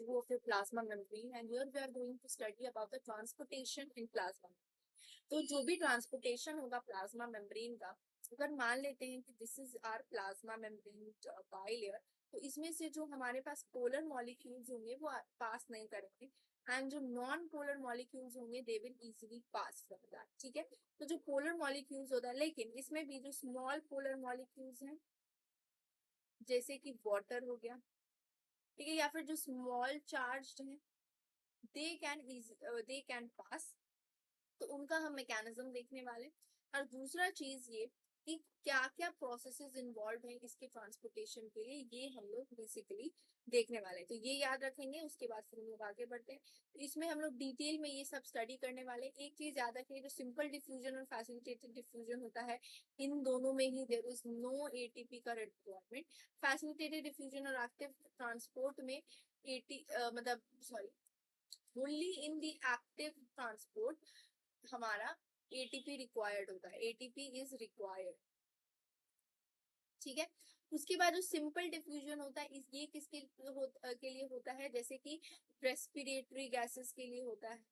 2 of your plasma membrane, and here we are going to study about the transportation in plasma. तो जो भी transportation होगा plasma membrane का, अगर मान लेते हैं कि this is our plasma membrane bilayer, तो इसमें से जो हमारे पास पोलर मॉलिक्यूल्स होंगे वो पास नहीं करेंगे, एंड जो नॉन पोलर मॉलिक्यूल्स होंगे they will easily pass from that. ठीक है, तो जो पोलर मॉलिक्यूल्स होता है, लेकिन इसमें भी जो स्मॉल पोलर मॉलिक्यूल्स हैं जैसे कि वाटर हो गया, ठीक है, या फिर जो स्मॉल चार्ज्ड हैं, दे कैन पास, तो उनका हम मैकेनिज्म देखने वाले। और दूसरा चीज ये कि क्या क्या प्रोसेसेस इन्वॉल्व है इसके ट्रांसपोर्टेशन के लिए, ये हम लोग बेसिकली देखने वाले हैं। तो ये याद रखेंगे, उसके बाद फिर हम लोग आगे बढ़ते हैं। तो इसमें हम लोग डिटेल में ये सब स्टडी करने वाले हैं। एक चीज याद रखिए, जो सिंपल डिफ्यूजन और फैसिलिटेटेड डिफ्यूजन होता है, इन दोनों में ही देयर इज नो एटीपी का रिक्वायरमेंट। फैसिलिटेटेड डिफ्यूजन और एक्टिव ट्रांसपोर्ट में मतलब sorry, only in the active transport हमारा एटीपी रिक्वायर्ड होता है, एटीपी इज रिक्वायर्ड। ठीक है, उसके बाद जो सिंपल डिफ्यूजन होता है ये किसके के लिए होता है, जैसे कि रेस्पिरेटरी गैसेस के लिए होता है।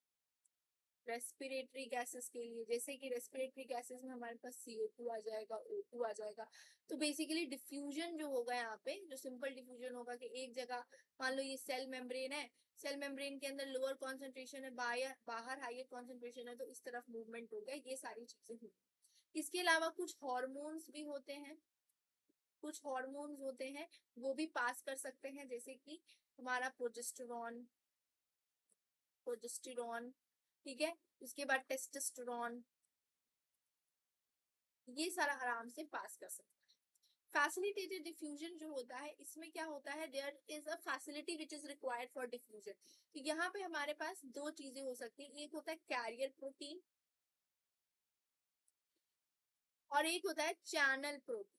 रेस्पिरेटरी गैसेस के लिए, जैसे कि रेस्पिरेटरी गैसेस में हमारे पास CO2 आ जाएगा, O2 आ जाएगा। तो बेसिकली डिफ्यूजन जो होगा यहाँ पे, जो सिंपल डिफ्यूजन होगा कि एक जगह, मान लो ये सेल मेम्ब्रेन है, सेल मेम्ब्रेन के अंदर लोअर कॉन्सेंट्रेशन है, बाहर हाइयर कॉन्सेंट्रेशन है, तो इस तरफ मूवमेंट हो गया, ये सारी चीजें हुई। इसके अलावा कुछ हॉर्मोन्स भी होते हैं, कुछ हॉर्मोन्स होते हैं वो भी पास कर सकते हैं, जैसे कि हमारा प्रोजेस्टेरॉन, प्रोजेस्टेरॉन, ठीक है, उसके बाद टेस्टोस्टेरोन, ये सारा आराम से पास कर सकता है। फैसिलिटेटेड डिफ्यूजन जो होता है, इसमें क्या होता है, there is a facility which is required for diffusion. तो यहाँ पे हमारे पास दो चीजें हो सकती है, एक होता है कैरियर प्रोटीन और एक होता है चैनल प्रोटीन।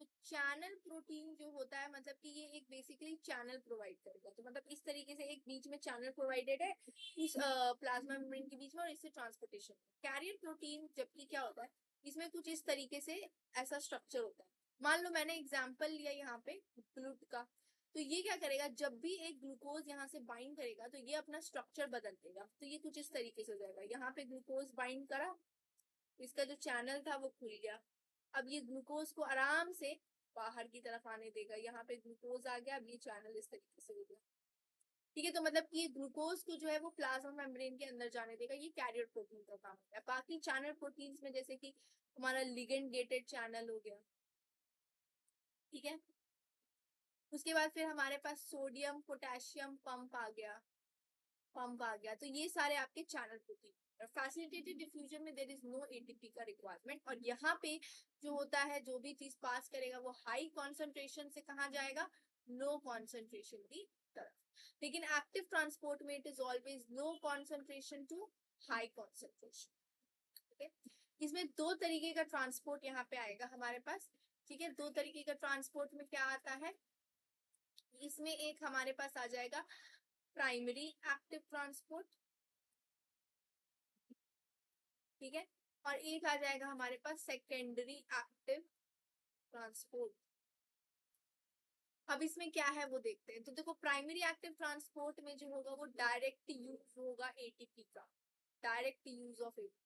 तो चैनल प्रोटीन जो होता है, मतलब कि ये एक बेसिकली चैनल प्रोवाइड करेगा, तो मतलब इस तरीके से एक बीच में चैनल प्रोवाइडेड है इस प्लाज्मा मेम्ब्रेन के बीच में, और इससे ट्रांसपोर्टेशन। कैरियर प्रोटीन जबकि क्या होता है, इसमें कुछ इस तरीके से ऐसा स्ट्रक्चर होता है। मान लो मैंने एग्जाम्पल लिया यहाँ पे ग्लूट का, तो ये क्या करेगा, जब भी एक ग्लूकोज यहाँ से बाइंड करेगा तो ये अपना स्ट्रक्चर बदल देगा, तो ये कुछ इस तरीके से हो जाएगा। यहाँ पे ग्लूकोज बाइंड करा, इसका जो चैनल था वो खुल गया, अब ये ग्लूकोज को आराम से बाहर की तरफ आने देगा, यहाँ पे ग्लूकोज आ गया, अब ये चैनल इस तरीके से हो गया। ठीक है, तो मतलब कि ये ग्लूकोज को जो है वो प्लाज्मा मेम्ब्रेन के अंदर जाने देगा, ये कैरियर प्रोटीन का काम होता है। बाकी चैनल प्रोटीन्स में जैसे कि हमारा लिगेंड गेटेड चैनल हो गया, ठीक है, उसके बाद फिर हमारे पास सोडियम पोटेशियम पंप आ गया, तो ये सारे आपके चैनल प्रोटीन। फैसिलिटेटेड डिफ्यूजन में देयर इज नो एटीपी का रिक्वायरमेंट, और यहाँ पे जो होता है, जो भी चीज पास करेगा वो हाई कॉन्सेंट्रेशन से कहाँ जाएगा, लो कॉन्सेंट्रेशन की तरफ। लेकिन एक्टिव ट्रांसपोर्ट में it is always low concentration to high concentration. ठीक है, इसमें दो तरीके का ट्रांसपोर्ट यहाँ पे आएगा हमारे पास। ठीक है, दो तरीके का ट्रांसपोर्ट में क्या आता है, इसमें एक हमारे पास आ जाएगा प्राइमरी एक्टिव ट्रांसपोर्ट, ठीक है, और एक आ जाएगा हमारे पास सेकेंडरी एक्टिव ट्रांसपोर्ट। अब इसमें क्या है वो देखते हैं। तो देखो, प्राइमरी एक्टिव ट्रांसपोर्ट में जो होगा वो डायरेक्ट यूज होगा एटीपी का, डायरेक्ट यूज ऑफ एटीपी।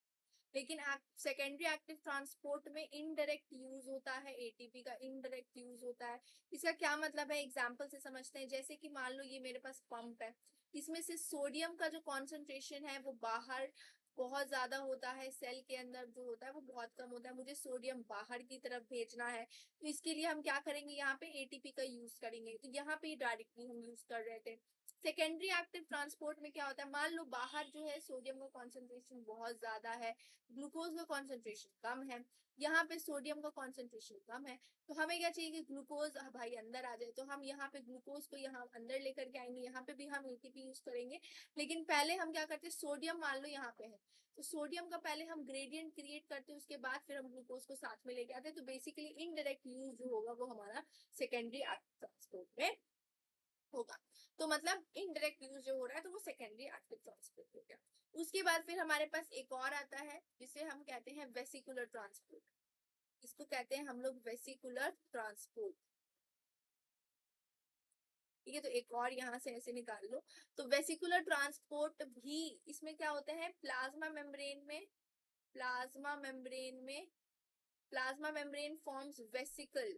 लेकिन सेकेंडरी एक्टिव ट्रांसपोर्ट में इनडायरेक्ट यूज होता है एटीपी का, इनडायरेक्ट यूज होता है। इसका क्या मतलब है, एग्जांपल से समझते हैं। जैसे कि मान लो ये मेरे पास पंप है, इसमें से सोडियम का जो कॉन्सेंट्रेशन है वो बाहर बहुत ज्यादा होता है, सेल के अंदर जो होता है वो बहुत कम होता है, मुझे सोडियम बाहर की तरफ भेजना है, तो इसके लिए हम क्या करेंगे, यहाँ पे एटीपी का यूज करेंगे। तो यहाँ पे डायरेक्टली हम यूज कर रहे थे। सेकेंडरी एक्टिव ट्रांसपोर्ट में क्या होता है, मान लो बाहर जो है सोडियम का कॉन्सेंट्रेशन बहुत ज्यादा है, ग्लूकोज का कॉन्सेंट्रेशन कम है, यहाँ पे सोडियम का कॉन्सेंट्रेशन कम है, तो हमें क्या चाहिए कि ग्लूकोज भाई अंदर आ जाए, तो हम यहाँ पे ग्लूकोज को यहाँ अंदर लेकर के आएंगे, यहाँ पे भी हम एटीपी यूज करेंगे। लेकिन पहले हम क्या करते हैं, सोडियम मान लो यहाँ पे है, तो सोडियम का पहले हम ग्रेडियंट क्रिएट करते हैं, उसके बाद फिर हम ग्लूकोज को साथ में लेके आते हैं। तो बेसिकली इनडायरेक्ट यूज जो होगा वो हमारा सेकेंडरी ट्रांसपोर्ट में होगा। तो मतलब इनडायरेक्ट यूज जो हो रहा है तो वो सेकेंडरी एक्टिव ट्रांसपोर्ट हो गया। उसके बाद फिर हमारे पास एक और आता है जिसे हम कहते हैं वेसिकुलर ट्रांसपोर्ट। इसको कहते हैं हम लोग वेसिकुलर ट्रांसपोर्ट। ठीक है, तो एक और यहाँ से ऐसे निकाल लो। तो वेसिकुलर ट्रांसपोर्ट भी इसमें क्या होता है, प्लाज्मा मेम्ब्रेन में, प्लाज्मा मेम्ब्रेन फॉर्म्स वेसिकल।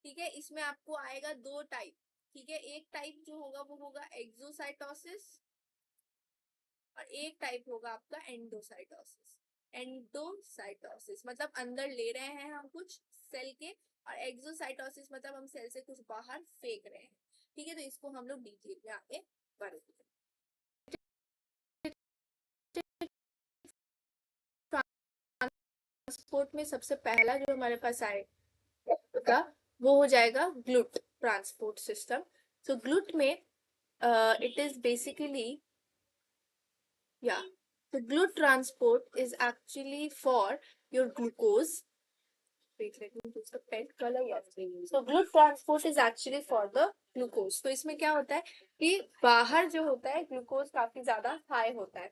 ठीक है, इसमें आपको आएगा दो टाइप। ठीक है, एक टाइप जो होगा वो होगा एक्सोसाइटोसिस और एक टाइप होगा आपका एंडोसाइटोसिस। एंडोसाइटोसिस मतलब अंदर ले रहे हैं हम कुछ सेल के, और एक्सोसाइटोसिस मतलब हम सेल से कुछ बाहर फेंक रहे हैं। ठीक है, तो इसको हम लोग डिटेल में आगे बढ़ेंगे। ट्रांसपोर्ट में सबसे पहला जो हमारे पास आएगा वो हो जाएगा ग्लूट ट्रांसपोर्ट सिस्टम। तो ग्लूट में it is basically the glut transport is actually for your glucose. Wait, let me use the pen color. Yes. So glut transport is actually for the glucose. तो इसमें क्या होता है कि बाहर जो होता है ग्लूकोज काफी ज्यादा हाई होता है।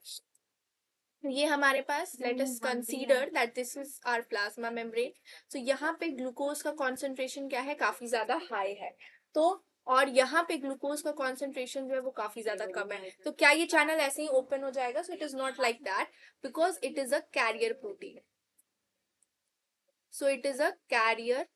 ये हमारे पास let us consider that this is our plasma membrane. तो यहाँ पे ग्लूकोज का कॉन्सेंट्रेशन क्या है, काफी ज्यादा हाई है। तो और यहाँ पे ग्लूकोज का कॉन्सेंट्रेशन जो है वो काफी ज्यादा कम है। तो क्या ये चैनल ऐसे ही ओपन हो जाएगा? So it is not like that, because it is a carrier protein. So it is a carrier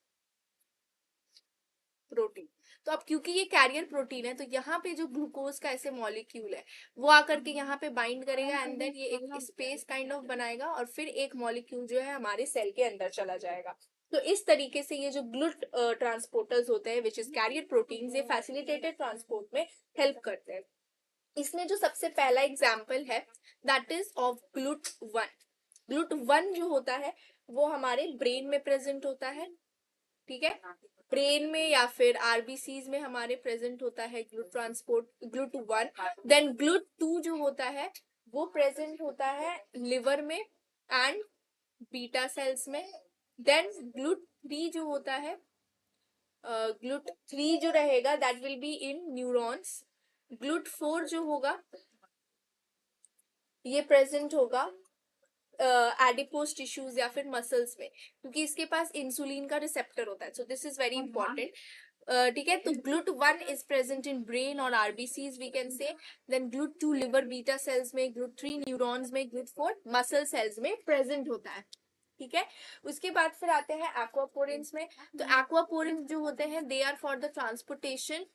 protein. तो अब क्योंकि ये कैरियर प्रोटीन है, तो यहाँ पे जो ग्लूकोज का ऐसे मॉलिक्यूल है वो आकर के यहाँ पे बाइंड करेगा, एंड देन ये एक स्पेस काइंड ऑफ बनाएगा, और फिर एक मॉलिक्यूल जो है हमारे सेल के अंदर चला जाएगा। तो इस तरीके से ये जो ग्लूट ट्रांसपोर्टर्स होते हैं विच इज कैरियर प्रोटीन, ये फैसिलिटेटेड ट्रांसपोर्ट में हेल्प करते हैं। इसमें जो सबसे पहला एग्जाम्पल है that is of GLUT one. GLUT one जो होता है वो हमारे ब्रेन में प्रेजेंट होता है। ठीक है, ब्रेन में या फिर आरबीसीज में हमारे प्रेजेंट होता है GLUT transport, GLUT one. Then GLUT two जो होता है वो प्रेजेंट होता है लिवर में एंड बीटा सेल्स में। देन ग्लूट थ्री जो होता है, ग्लूट थ्री जो रहेगा that will be in neurons. GLUT four जो होगा ये प्रेजेंट होगा एडिपोज टिश्यूज या फिर मसल्स में, क्योंकि इसके पास इंसुलिन का रिसेप्टर होता है। So this is very important. ठीक है, तो GLUT one is present in brain और RBCs we can say. Then GLUT two liver beta cells में, ग्लूट थ्री न्यूरॉन्स में, ग्लूट फोर मसल सेल्स में प्रेजेंट होता है। ठीक है, उसके बाद फिर आते हैं एक्वापोरिन्स में। तो एक्वापोरिन्स जो होते हैं they are for the transportation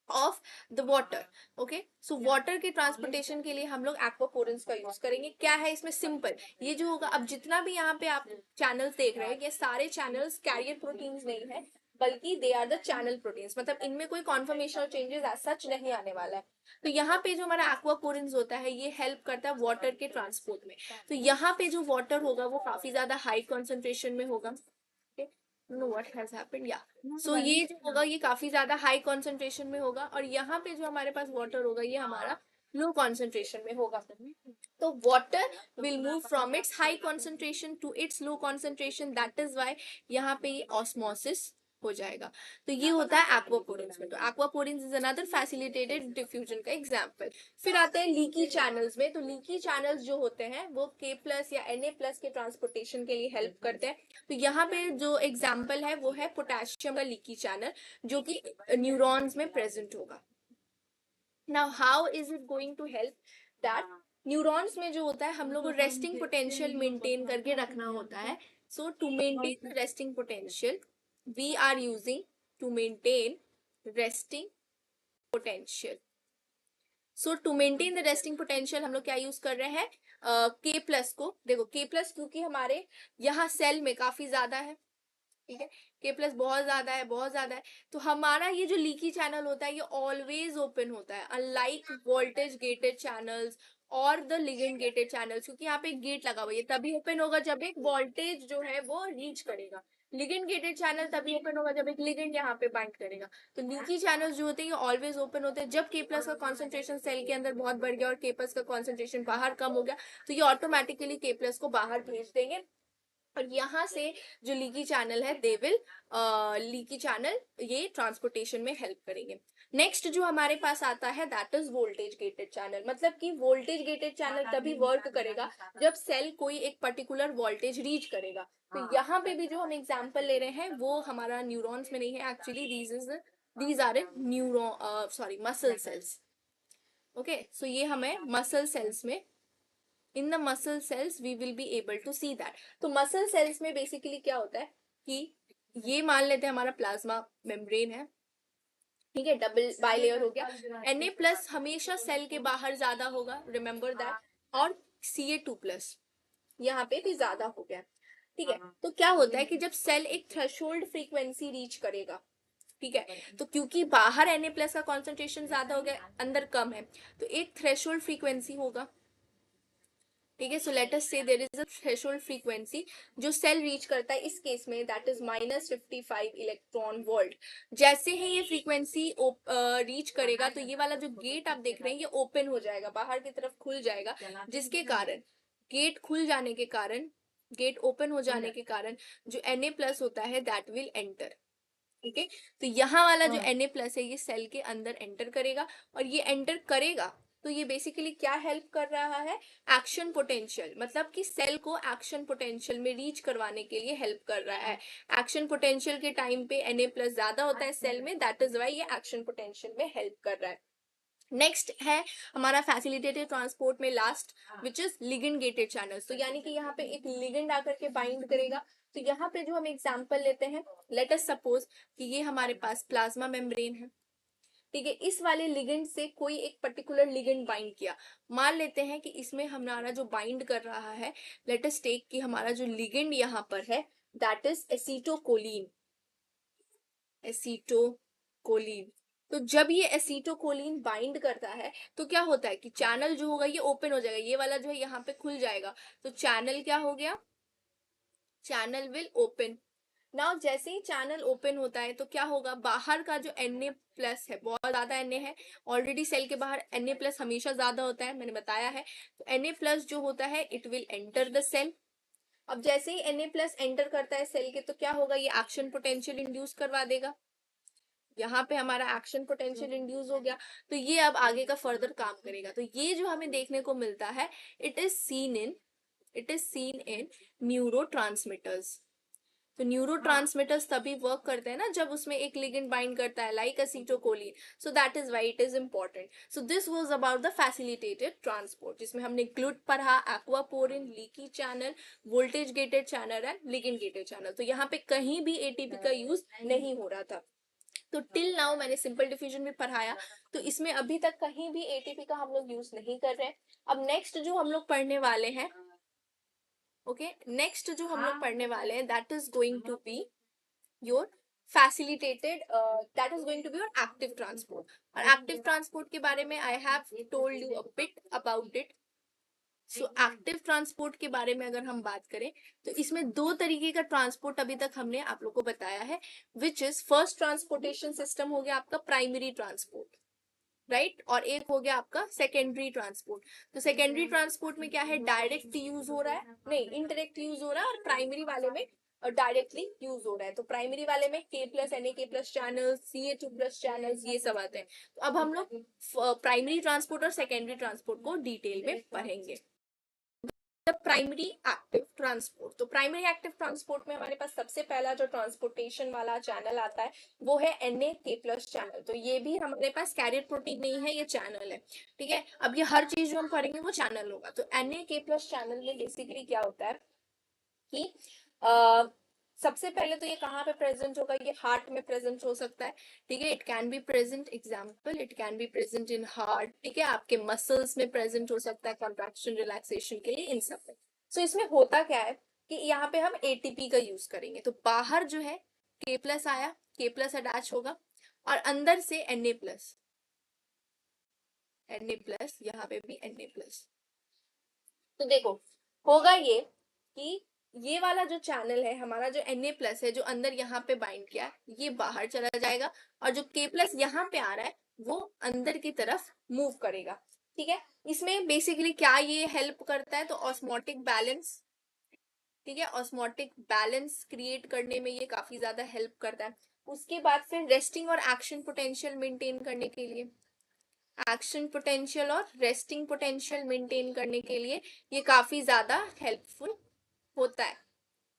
of the water. Okay, so water के ट्रांसपोर्टेशन के लिए हम लोग एक्वापोरिन्स का यूज करेंगे। क्या है इसमें, सिंपल ये जो होगा, अब जितना भी यहाँ पे आप चैनल्स देख रहे हैं ये सारे चैनल्स कैरियर प्रोटीन्स नहीं है, बल्कि they are the channel proteins. मतलब इनमें कोई कॉन्फर्मेशनल चेंजेस एज सच नहीं आने वाला है। तो यहाँ पे जो हमारा एक्वापोरिन्स होता है ये हेल्प करता है वाटर के ट्रांसपोर्ट में। तो यहाँ पे जो वाटर होगा वो काफी ज्यादा हाई कॉन्सेंट्रेशन में होगा। नो व्हाट हैज हैपेंड, या सो ये जो होगा ये काफी ज्यादा हाई कॉन्सेंट्रेशन में होगा, और यहाँ पे जो हमारे पास वाटर होगा ये हमारा लो कॉन्सेंट्रेशन में होगा। तो water will move from its high concentration to its low concentration, that is why यहाँ पे ये ऑस्मोसिस हो जाएगा। तो ये होता है एक्वापोरिन्स में। तो aquaporins is another facilitated diffusion का एग्जांपल। फिर आते हैं लीकी चैनल्स में। तो लीकी चैनल्स जो होते हैं वो K+ या Na+ के ट्रांसपोर्टेशन के लिए हेल्प करते हैं। तो यहाँ पे जो एग्जाम्पल है वो है पोटेशियम का लीकी चैनल, जो कि न्यूरॉन्स में प्रेजेंट होगा। Now how is it going to help that, neurons में जो होता है हम लोग को रेस्टिंग पोटेंशियल मेंटेन करके रखना होता है। So to maintain resting potential we are using to maintain resting potential. So to maintain the resting potential हम लोग क्या यूज कर रहे हैं, K+ को। देखो K+ क्योंकि हमारे यहाँ सेल में काफी ज्यादा है। ठीक है, K+ बहुत ज्यादा है, बहुत ज्यादा है। तो हमारा ये जो लीकी चैनल होता है ये ऑलवेज ओपन होता है, अनलाइक वोल्टेज गेटेड चैनल्स और द लिगेंड गेटेड चैनल्स, क्योंकि यहाँ पे एक गेट लगा हुआ है। ये तभी ओपन होगा जब एक वोल्टेज जो है वो रीच करेगा। लिगेंड गेटेड चैनल तभी ओपन होगा जब एक लिगेंड यहाँ पे बाइंड करेगा। तो लीकी चैनल्स जो होते हैं ये ऑलवेज ओपन होते हैं। जब K+ का कॉन्सेंट्रेशन सेल के अंदर बहुत बढ़ गया और K+ का कॉन्सेंट्रेशन बाहर कम हो गया, तो ये ऑटोमेटिकली K+ को बाहर भेज देंगे, और यहाँ से जो लीकी चैनल है दे विल लीकी चैनल ये ट्रांसपोर्टेशन में हेल्प करेंगे। नेक्स्ट जो हमारे पास आता है that is voltage gated channel. मतलब कि वोल्टेज गेटेड चैनल तभी वर्क करेगा जब सेल कोई एक पर्टिकुलर वोल्टेज रीच करेगा। तो यहाँ पे भी जो हम एग्जांपल ले रहे हैं वो हमारा न्यूरॉन्स में नहीं है, actually this is these are muscle cells. Okay, so ये हमें muscle cells में, in the muscle cells we will be able to see that. तो muscle cells में basically क्या होता है कि ये मान लेते हैं हमारा प्लाज्मा मेम्ब्रेन है, ठीक है, डबल बाइलेयर हो गया. Na+ हमेशा सेल के बाहर ज्यादा होगा, रिमेंबर दैट, और Ca2+ यहाँ पे भी ज्यादा हो गया, ठीक है. तो क्या होता है कि जब सेल एक थ्रेशोल्ड फ्रीक्वेंसी रीच करेगा, ठीक है, तो क्योंकि बाहर Na+ का कॉन्सेंट्रेशन ज्यादा हो गया, अंदर कम है, तो एक थ्रेशोल्ड फ्रीक्वेंसी होगा, ठीक है. सो let us say there is a threshold frequency जो सेल रीच करता है, इस केस में दैट इज -55 इलेक्ट्रॉन वोल्ट. जैसे ही ये फ्रीक्वेंसी रीच करेगा, तो ये वाला जो गेट आप देख रहे हैं ये ओपन हो जाएगा, बाहर की तरफ खुल जाएगा, जिसके कारण गेट खुल जाने के कारण, गेट ओपन हो जाने के कारण जो Na+ होता है दैट विल एंटर. ठीक है, तो यहाँ वाला जो Na+ है ये सेल के अंदर एंटर करेगा, और ये एंटर करेगा तो ये बेसिकली क्या हेल्प कर रहा है, एक्शन पोटेंशियल, मतलब कि सेल को एक्शन पोटेंशियल में रीच करवाने के लिए हेल्प कर रहा है. एक्शन पोटेंशियल के टाइम पे Na+ ज्यादा होता है सेल में, दैट इज वाई ये एक्शन पोटेंशियल में हेल्प कर रहा है. नेक्स्ट है हमारा फैसिलिटेटेड ट्रांसपोर्ट में last, which is ligand gated channels. तो यानी कि यहाँ पे एक लिगेंड आकर के बाइंड करेगा. तो यहाँ पे जो हम एग्जांपल लेते हैं, लेट अस सपोज कि ये हमारे पास प्लाज्मा मेम्ब्रेन है, ठीक है, इस वाले लिगेंड से कोई एक पर्टिकुलर लिगेंड बाइंड किया. मान लेते हैं कि इसमें हमारा जो बाइंड कर रहा है, लेट अस टेक कि हमारा जो लिगेंड यहाँ पर है दैट इज एसीटोकोलिन. एसीटोकोलिन. तो जब ये एसीटोकोलिन बाइंड करता है तो क्या होता है कि चैनल जो होगा ये ओपन हो जाएगा, ये वाला जो है यहाँ पे खुल जाएगा, तो चैनल क्या हो गया, चैनल विल ओपन. नाउ जैसे ही चैनल ओपन होता है तो क्या होगा, बाहर का जो Na+ है, बहुत ज्यादा Na है, ऑलरेडी सेल के बाहर Na+ हमेशा ज्यादा होता है, मैंने बताया है. तो Na+ जो होता है it will enter the cell. अब जैसे ही Na+ एंटर करता है सेल के, तो क्या होगा, ये एक्शन पोटेंशियल इंड्यूस करवा देगा. यहाँ पे हमारा एक्शन पोटेंशियल इंड्यूस हो गया, तो ये अब आगे का फर्दर काम करेगा. तो ये जो हमें देखने को मिलता है, it is seen in neurotransmitters. तो न्यूरोट्रांसमीटर्स तभी वर्क करते हैं ना जब उसमें एक लिगेंड बाइंड करता है, like acetylcholine. So that is why it is important. So this was about the facilitated transport, जिसमें हमने ग्लूट पढ़ा, aquaporin, leaky channel, voltage gated channel and ligand gated channel. तो यहाँ पे कहीं भी एटीपी का यूज नहीं हो रहा था. तो टिल नाउ मैंने सिंपल डिफ्यूजन भी पढ़ाया, तो इसमें अभी तक कहीं भी एटीपी का हम लोग यूज नहीं कर रहे हैं. अब नेक्स्ट जो हम लोग पढ़ने वाले हैं, नेक्स्ट जो हम लोग पढ़ने वाले हैं that is going to be your facilitated, that is going to be your active transport. और एक्टिव ट्रांसपोर्ट के बारे में I have told you a bit about it. So active transport के बारे में अगर हम बात करें तो इसमें दो तरीके का ट्रांसपोर्ट अभी तक हमने आप लोग को बताया है, which is first transportation system हो गया आपका प्राइमरी ट्रांसपोर्ट, राइट, और एक हो गया आपका सेकेंडरी ट्रांसपोर्ट. तो सेकेंडरी ट्रांसपोर्ट में क्या है, डायरेक्ट यूज हो रहा है, नहीं इनडायरेक्ट यूज हो रहा है, और प्राइमरी वाले में डायरेक्टली यूज हो रहा है. तो प्राइमरी वाले में K+, Na+ channel, Ca2+ channel, ये सब आते हैं. तो अब हम लोग प्राइमरी ट्रांसपोर्ट और सेकेंडरी ट्रांसपोर्ट को डिटेल में पढ़ेंगे. Primary active transport. तो प्राइमरी एक्टिव ट्रांसपोर्ट में हमारे पास सबसे पहला जो ट्रांसपोर्टेशन वाला चैनल आता है वो है Na+ चैनल. तो ये भी हमारे पास कैरियर प्रोटीन नहीं है, ये चैनल है, ठीक है. अब ये हर चीज जो हम पढ़ेंगे वो चैनल होगा. तो Na+ चैनल में बेसिकली क्या होता है कि सबसे पहले तो ये कहाँ पे प्रेजेंट होगा, ये हार्ट में प्रेजेंट हो सकता है, ठीक है. It can be present, example it can be present in heart, ठीक है, आपके मसल्स में प्रेजेंट हो सकता है कॉन्ट्रैक्शन रिलैक्सेशन के लिए, इन सब में. सो इसमें होता क्या है कि यहाँ पे हम एटीपी का यूज करेंगे. तो बाहर जो है K+ आया, K+ अटैच होगा, और अंदर से Na+, यहाँ पे भी Na+. तो देखो होगा ये कि ये वाला जो चैनल है हमारा, जो Na+ है जो अंदर यहाँ पे बाइंड किया, ये बाहर चला जाएगा, और जो K+ यहाँ पे आ रहा है वो अंदर की तरफ मूव करेगा, ठीक है. इसमें बेसिकली क्या ये हेल्प करता है, तो ऑस्मोटिक बैलेंस, ठीक है, ऑस्मोटिक बैलेंस क्रिएट करने में ये काफी ज्यादा हेल्प करता है. उसके बाद फिर रेस्टिंग और एक्शन पोटेंशियल मेंटेन करने के लिए, एक्शन पोटेंशियल और रेस्टिंग पोटेंशियल मेंटेन करने के लिए ये काफी ज्यादा हेल्पफुल होता है,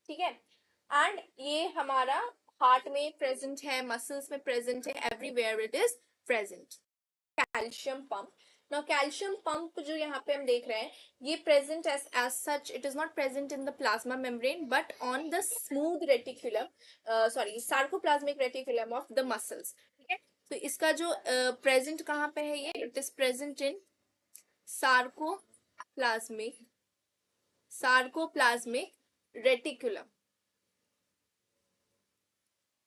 ठीक है. एंड ये हमारा हार्ट में प्रेजेंट है, मसल्स में प्रेजेंट है, everywhere it is present. Calcium pump. Now calcium pump जो यहाँ पे हम देख रहे हैं, ये present as such, it is not present in the plasma membrane but on the smooth reticulum, sarcoplasmic reticulum of the muscles। ठीक है, तो इसका जो प्रेजेंट कहाँ पे है, ये it is present in sarcoplasmic reticulum,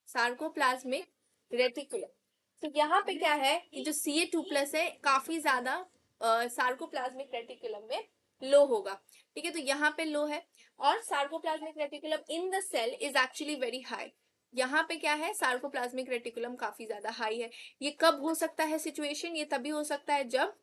sarcoplasmic reticulum. तो यहाँ पे क्या है कि जो Ca2+ है काफी ज्यादा सार्कोप्लाज्मिक रेटिकुलम में लो होगा। ठीक है, तो यहाँ पे लो है, और sarcoplasmic reticulum in the cell is actually very high. यहाँ पे क्या है, सार्कोप्लाज्मिक रेटिकुलम काफी ज्यादा हाई है। ये कब हो सकता है सिचुएशन, ये तभी हो सकता है जब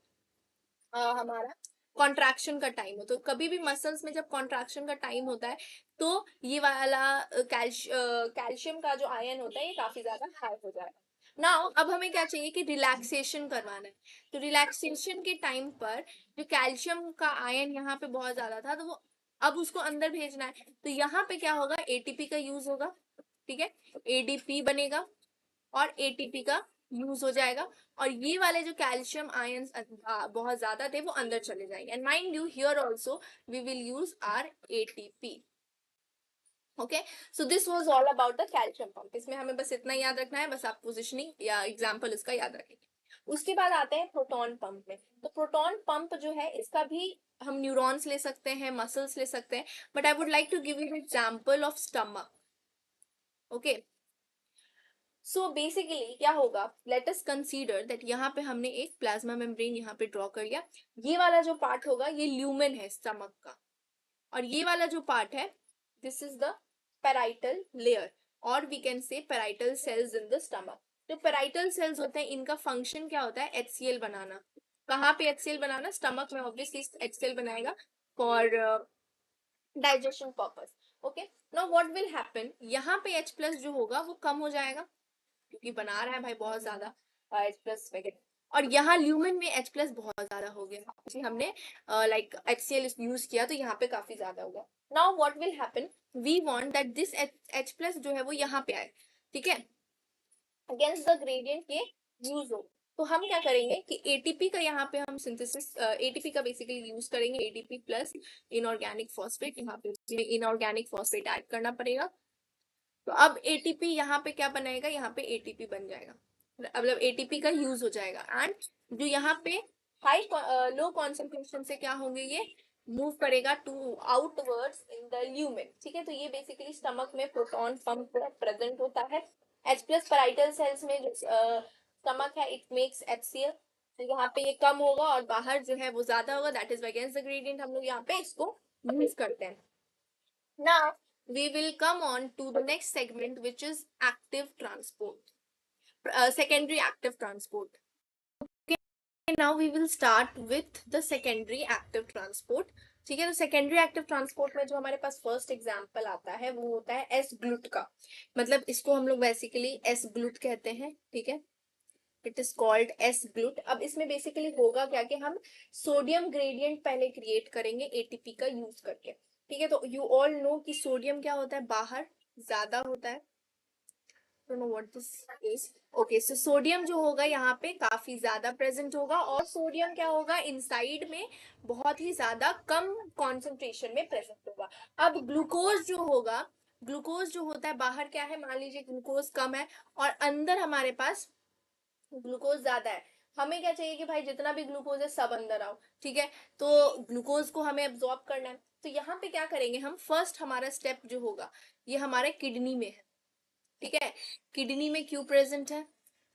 हमारा कॉन्ट्रैक्शन का टाइम हो। तो कभी भी मसल्स में जब कॉन्ट्रैक्शन का टाइम होता है तो ये वाला कैल्शियम का जो आयन होता है ये काफी ज्यादा हाई हो जाएगा। नाउ अब हमें क्या चाहिए कि रिलैक्सेशन करवाना है। तो रिलैक्सेशन के टाइम पर जो कैल्शियम का आयन यहाँ पे बहुत ज्यादा था, तो वो अब उसको अंदर भेजना है। तो यहाँ पे क्या होगा, एटीपी का यूज होगा। ठीक है, एडीपी बनेगा और एटीपी का यूज हो जाएगा, और ये वाले जो कैल्शियम आयंस बहुत ज्यादा थे वो अंदर चले जाएंगे। And mind you, here also we will use our ATP. Okay, so this was all about the calcium pump. इसमें हमें बस इतना याद रखना है, बस आप पोजिशनिंग या एग्जाम्पल इसका याद रखेंगे। उसके बाद आते हैं प्रोटॉन पंप में। तो प्रोटॉन पंप जो है, इसका भी हम न्यूरॉन्स ले सकते हैं, मसल्स ले सकते हैं, but I would like to give you example of stomach. Okay, so basically क्या होगा, लेट अस कंसीडर दैट यहाँ पे हमने एक प्लाज्मा मेम्ब्रेन यहाँ पे ड्रॉ कर लिया। ये वाला जो पार्ट होगा ये ल्यूमेन है स्टमक का, और ये वाला जो पार्ट है this is the parietal layer, और we can say parietal cells in the stomach. जो पेराइटल सेल्स होते हैं इनका फंक्शन क्या होता है, HCl बनाना। कहाँ पे HCl बनाना, स्टमक में ऑब्वियसली HCl बनाएगा for digestion purpose. Okay, now what will happen, यहाँ पे H+ जो होगा वो कम हो जाएगा क्योंकि बना रहा है भाई बहुत ज्यादा H+ वगैरह, और यहाँ ल्यूमेन में H+ बहुत ज्यादा हो गया, इसलिए हमने लाइक HCl यूज किया तो यहाँ पे काफी ज्यादा होगा। Now what will happen, we want that this H+ जो है वो यहाँ पे आए। ठीक है, अगेंस्ट द ग्रेडियंट के यूज हो, तो हम क्या करेंगे कि एटीपी का यहाँ पे हम सिंथेसिस, एटीपी का बेसिकली यूज करेंगे, एटीपी प्लस इनऑर्गेनिक फॉस्फेट, यहाँ पे इनऑर्गेनिक फॉस्फेट ऐड करना पड़ेगा। तो अब एटीपी यहाँ पे क्या बनाएगा, यहाँ पे एटीपी बन जाएगा, मतलब एटीपी का यूज हो जाएगा। एंड जो यहाँ पे हाई लो कॉन्सेंट्रेशन से क्या होंगे, ये मूव करेगा to outwards in the lumen. ठीक है, तो ये बेसिकली स्टमक में प्रोटॉन पंप प्रेजेंट होता है। H+ पैराइटल सेल्स में जो स्टमक है इट मेक्स HCl, तो यहाँ पे ये कम होगा और बाहर जो है वो ज्यादा होगा, that is against the gradient, हम लोग यहाँ पे इसको यूज करते हैं। Now we will come on to the next segment, which is active transport, secondary active transport. Okay, now we will start with the secondary active transport. ठीक है, तो सेकेंडरी एक्टिव ट्रांसपोर्ट में जो हमारे पास फर्स्ट एग्जांपल आता है वो होता है एस ग्लूट का, मतलब इसको हम लोग बेसिकली एस ग्लूट कहते हैं। ठीक है, it is called S glut. अब इसमें बेसिकली होगा क्या कि हम सोडियम ग्रेडियंट पहले क्रिएट करेंगे एटीपी का यूज करके। ठीक है, तो यू ऑल नो कि सोडियम क्या होता है, बाहर ज्यादा होता है। Don't know what this is. Okay, so sodium जो होगा यहाँ पे काफी ज्यादा प्रेजेंट होगा, और सोडियम क्या होगा, इनसाइड में बहुत ही ज्यादा कम कॉन्सेंट्रेशन में प्रेजेंट होगा। अब ग्लूकोज जो होगा, ग्लूकोज जो होता है बाहर क्या है, मान लीजिए ग्लूकोज कम है और अंदर हमारे पास ग्लूकोज ज्यादा है। हमें क्या चाहिए कि भाई जितना भी ग्लूकोज है सब अंदर आओ। ठीक है, तो ग्लूकोज को हमें एब्जॉर्ब करना है, तो यहाँ पे क्या करेंगे हम, फर्स्ट हमारा स्टेप जो होगा ये हमारे किडनी में है। ठीक है, किडनी में क्यों प्रेजेंट है,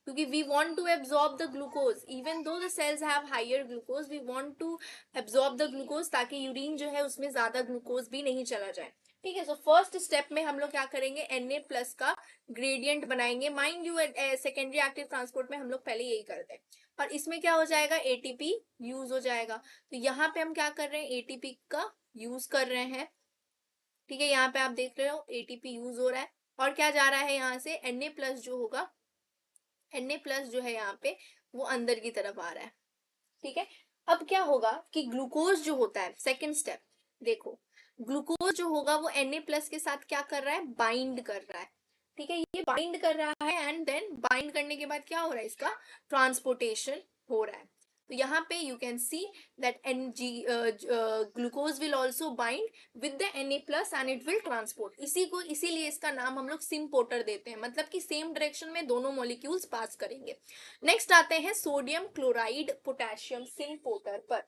क्योंकि we want to absorb the glucose, even though the cells have higher glucose, we want to absorb the glucose, ताकि यूरिन जो है उसमें ज्यादा ग्लूकोज भी नहीं चला जाए। ठीक है, सो फर्स्ट स्टेप में हम लोग क्या करेंगे, Na+ का ग्रेडियंट बनाएंगे। Mind you secondary active transport में हम लोग पहले यही करते हैं, और इसमें क्या हो जाएगा, एटीपी यूज हो जाएगा। तो यहाँ पे हम क्या कर रहे हैं, एटीपी का यूज कर रहे हैं। ठीक है, यहाँ पे आप देख रहे हो एटीपी यूज हो रहा है, और क्या जा रहा है यहाँ से, Na+ जो होगा, Na+ जो है यहाँ पे वो अंदर की तरफ आ रहा है। ठीक है, अब क्या होगा कि ग्लूकोज जो होता है, सेकेंड स्टेप देखो, ग्लूकोज जो होगा वो Na+ के साथ क्या कर रहा है, बाइंड कर रहा है। ठीक है, ये बाइंड कर रहा है एंड देन बाइंड करने के बाद क्या हो रहा है, इसका ट्रांसपोर्टेशन हो रहा है। तो यहाँ पे you can see that glucose will also bind with the Na+ and it will transport, इसीलिए इसका नाम हम लोग सिम्पोर्टर देते हैं, मतलब कि सेम डायरेक्शन में दोनों मॉलिक्यूल्स पास करेंगे। नेक्स्ट आते हैं सोडियम क्लोराइड पोटेशियम सिम्पोर्टर पर।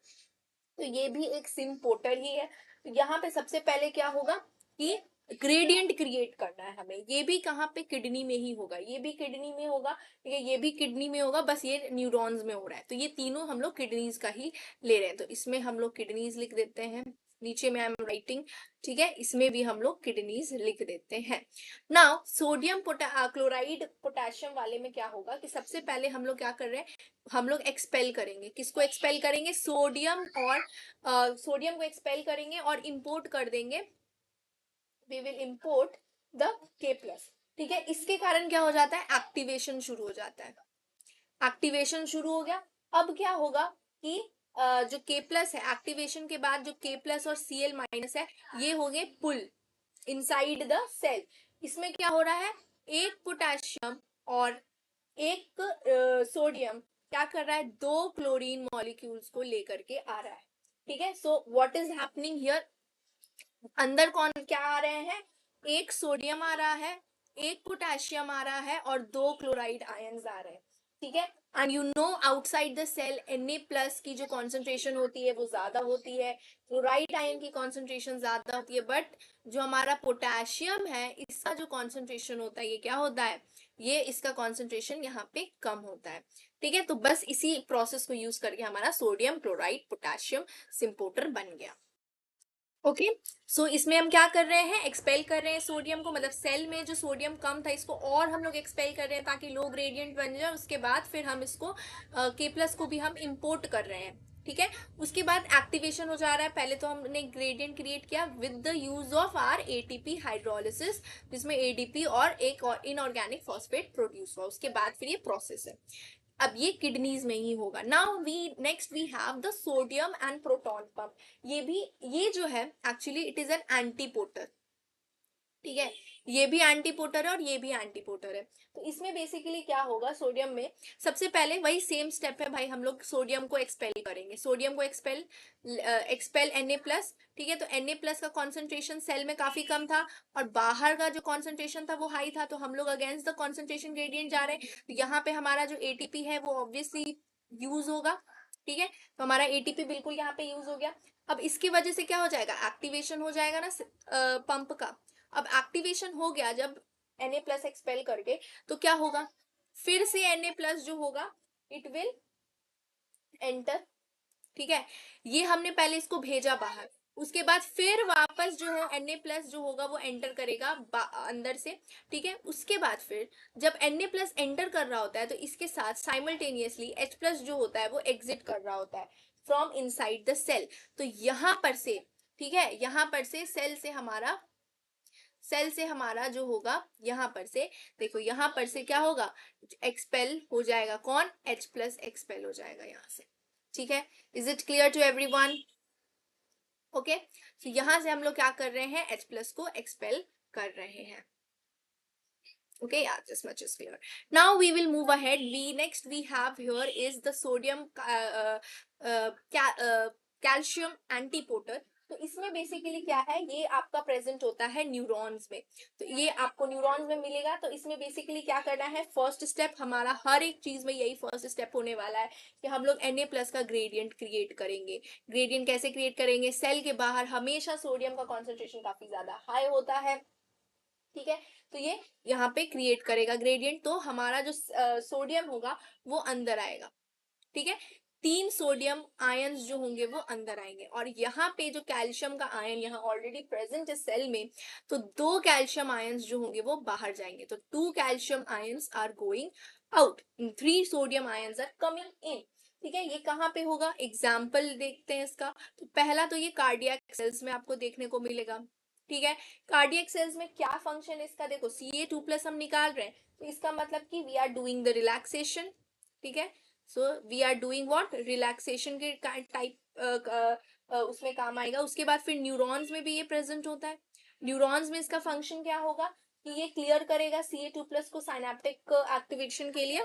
तो ये भी एक सिम्पोर्टर ही है। तो यहाँ पे सबसे पहले क्या होगा कि ग्रेडियंट क्रिएट करना है हमें। ये भी कहाँ पे, किडनी में ही होगा, ये भी किडनी में होगा, ठीक है, ये भी किडनी में होगा, बस ये न्यूरॉन्स में हो रहा है। तो ये तीनों हम लोग किडनीज का ही ले रहे हैं, तो इसमें हम लोग किडनीज लिख देते हैं, नीचे में आई एम राइटिंग, ठीक है, इसमें भी हम लोग किडनीज लिख देते हैं। नाउ सोडियम क्लोराइड पोटेशियम वाले में क्या होगा कि सबसे पहले हम लोग क्या कर रहे हैं, हम लोग एक्सपेल करेंगे, किसको एक्सपेल करेंगे, सोडियम, और सोडियम को एक्सपेल करेंगे और इंपोर्ट कर देंगे, we will import the K+। ठीक है, इसके कारण क्या हो जाता है, एक्टिवेशन शुरू हो जाता है, एक्टिवेशन शुरू हो गया। अब क्या होगा कि जो K+ है, एक्टिवेशन के बाद जो K+ और Cl- है, ये हो गए पुल इनसाइड द सेल। इसमें क्या हो रहा है, एक पोटेशियम और एक सोडियम क्या कर रहा है, दो क्लोरीन मॉलिक्यूल्स को लेकर के आ रहा है। ठीक है, so what is happening here, अंदर कौन क्या आ रहे हैं, एक सोडियम आ रहा है, एक पोटेशियम आ रहा है और दो क्लोराइड आयंस आ रहे हैं। ठीक है, and you know outside the cell Na+ की जो कॉन्सेंट्रेशन होती है वो ज्यादा होती है, क्लोराइड आयन की कॉन्सेंट्रेशन ज्यादा होती है, बट जो हमारा पोटेशियम है इसका जो कॉन्सेंट्रेशन होता है ये क्या होता है, ये इसका कॉन्सेंट्रेशन यहाँ पे कम होता है। ठीक है, तो बस इसी प्रोसेस को यूज करके हमारा सोडियम क्लोराइड पोटेशियम सिम्पोर्टर बन गया। ओके, सो इसमें हम क्या कर रहे हैं, एक्सपेल कर रहे हैं सोडियम को, मतलब सेल में जो सोडियम कम था इसको और हम लोग एक्सपेल कर रहे हैं ताकि लो ग्रेडियंट बन जाए। उसके बाद फिर हम इसको K+ को भी हम इंपोर्ट कर रहे हैं। ठीक है, उसके बाद एक्टिवेशन हो जा रहा है। पहले तो हमने ग्रेडियंट क्रिएट किया with the use of our ATP hydrolysis, जिसमें ADP और एक और इनऑर्गेनिक फॉस्फेट प्रोड्यूस हुआ, उसके बाद फिर ये प्रोसेस है। अब ये किडनीज में ही होगा। Now next we have the sodium and proton pump. ये जो है actually it is an antiporter. ठीक है, ये भी एंटीपोटर है और ये भी एंटीपोटर है। तो इसमें बेसिकली क्या होगा, सोडियम में सबसे पहले वही सेम स्टेप है भाई, हम लोग सोडियम को एक्सपेल करेंगे, सोडियम को एक्सपेल Na+। ठीक है, तो Na+ का कॉन्सेंट्रेशन सेल में काफी कम था और बाहर का जो कॉन्सेंट्रेशन था वो हाई था, तो हम लोग अगेंस्ट द कॉन्सेंट्रेशन ग्रेडियंट जा रहे हैं। तो यहाँ पे हमारा जो ATP है वो ऑब्वियसली यूज होगा। ठीक है, तो हमारा ATP बिल्कुल यहाँ पे यूज हो गया। अब इसकी वजह से क्या हो जाएगा, एक्टिवेशन हो जाएगा ना पंप का। अब एक्टिवेशन हो गया जब Na+ एक्सपेल करके, तो क्या होगा, फिर से Na+ जो होगा इट विल एंटर। ठीक है, ये हमने पहले इसको भेजा बाहर, उसके बाद फिर वापस जो है Na+ जो होगा वो एंटर करेगा अंदर से। ठीक है, उसके बाद फिर जब Na+ एंटर कर रहा होता है तो इसके साथ साइमल्टेनियसली H+ जो होता है वो एग्जिट कर रहा होता है फ्रॉम इनसाइड द सेल। तो यहां पर से, ठीक है, यहां पर से सेल से हमारा जो होगा, यहां पर से देखो, यहां पर से क्या होगा, एक्सपेल हो जाएगा कौन, H+ एक्सपेल हो जाएगा यहां से। ठीक है, is it clear to everyone? Okay, तो यहां से हम लोग क्या कर रहे हैं, H+ को एक्सपेल कर रहे हैं। Okay, yeah, this much is clear. Now we will move ahead. Next we have here is the sodium calcium antipoter. तो इसमें बेसिकली क्या है, ये आपका प्रेजेंट होता है न्यूरॉन्स में। तो ये आपको न्यूरॉन्स में मिलेगा। तो इसमें बेसिकली क्या करना है, फर्स्ट स्टेप हमारा हर एक चीज में यही फर्स्ट स्टेप होने वाला है कि हम लोग Na+ का ग्रेडियंट क्रिएट करेंगे। ग्रेडियंट कैसे क्रिएट करेंगे, सेल के बाहर हमेशा सोडियम का कॉन्सेंट्रेशन काफी ज्यादा हाई होता है। ठीक है, तो ये यहाँ पे क्रिएट करेगा ग्रेडियंट, तो हमारा जो सोडियम होगा वो अंदर आएगा। ठीक है, 3 सोडियम आयंस जो होंगे वो अंदर आएंगे और यहाँ पे जो कैल्शियम का आयन यहाँ ऑलरेडी प्रेजेंट है सेल में, तो 2 कैल्शियम आयंस जो होंगे वो बाहर जाएंगे। तो 2 calcium ions are going out, 3 sodium ions are coming in. ठीक है, ये कहाँ पे होगा, एग्जाम्पल देखते हैं इसका। तो पहला तो ये कार्डियक सेल्स में आपको देखने को मिलेगा। ठीक है, कार्डियक सेल्स में क्या फंक्शन है इसका, देखो Ca2+ हम निकाल रहे हैं, तो इसका मतलब कि we are doing the relaxation. ठीक है, so we are doing what, relaxation के टाइप उसमें काम आएगा। उसके बाद फिर न्यूरॉन्स में भी ये प्रेजेंट होता है। न्यूरॉन्स में इसका फंक्शन क्या होगा कि ये क्लियर करेगा Ca2+ को साइनेप्टिक एक्टिवेशन के लिए,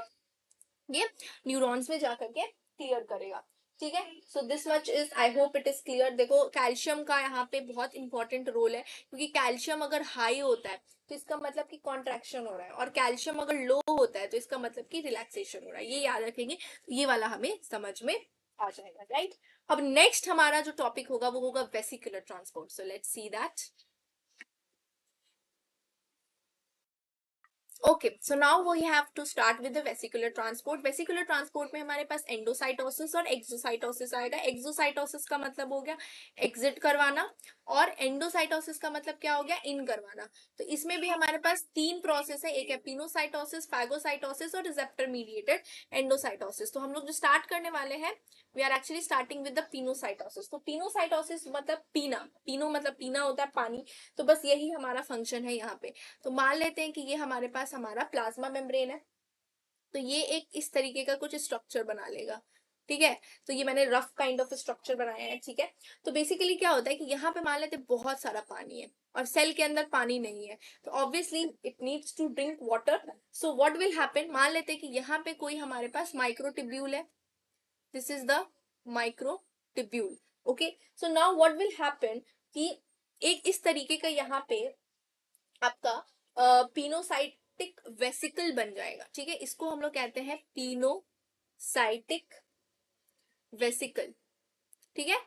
ये न्यूरॉन्स में जाकर के क्लियर करेगा। ठीक है, so this much is, I hope it is clear. देखो कैल्शियम का यहाँ पे बहुत इंपॉर्टेंट रोल है, क्योंकि कैल्शियम अगर हाई होता है तो इसका मतलब कि कॉन्ट्रैक्शन हो रहा है, और कैल्शियम अगर लो होता है तो इसका मतलब कि रिलैक्सेशन हो रहा है। ये याद रखेंगे, ये वाला हमें समझ में आ जाएगा, राइट। अब नेक्स्ट हमारा जो टॉपिक होगा वो होगा vesicular transport. So let's see that. Okay, so now we have to start with the vesicular transport. Vesicular transport में हमारे पास एंडोसाइटोसिस और एक्सोसाइटोसिस आएगा। एक्सोसाइटोसिस का मतलब हो गया एग्जिट करवाना, और एंडोसाइटोसिस का मतलब क्या हो गया, इन करवाना। तो इसमें भी हमारे पास तीन प्रोसेस है, एक है पिनोसाइटोसिस, फैगोसाइटोसिस और रिसेप्टर मीडिएटेड एंडोसाइटोसिस। तो हम लोग जो स्टार्ट करने वाले हैं, we are actually starting with the pinocytosis. तो पिनोसाइटोसिस मतलब पीना, पिनो मतलब पीना होता है पानी, तो बस यही हमारा फंक्शन है यहाँ पे। तो मान लेते हैं कि ये हमारे पास हमारा प्लाज्मा मेम्ब्रेन है, तो ये एक इस तरीके का कुछ स्ट्रक्चर बना लेगा। ठीक है, तो ये मैंने रफ काइंड ऑफ स्ट्रक्चर बनाया है। ठीक है, तो बेसिकली क्या होता है कि यहाँ पे मान लेते हैं बहुत सारा पानी है और सेल के अंदर पानी नहीं है, तो obviously it needs to drink water. So what will happen, मान लेते हैं कि यहाँ पे कोई हमारे पास माइक्रोट्यूब्यूल है, this is the microtubule. Okay, so now what will happen कि एक इस तरीके का यहाँ पे आपका पिनोसाइटिक वेसिकल बन जाएगा। ठीक है, इसको हम लोग कहते हैं पिनोसाइटिक वेसिकल। ठीक है,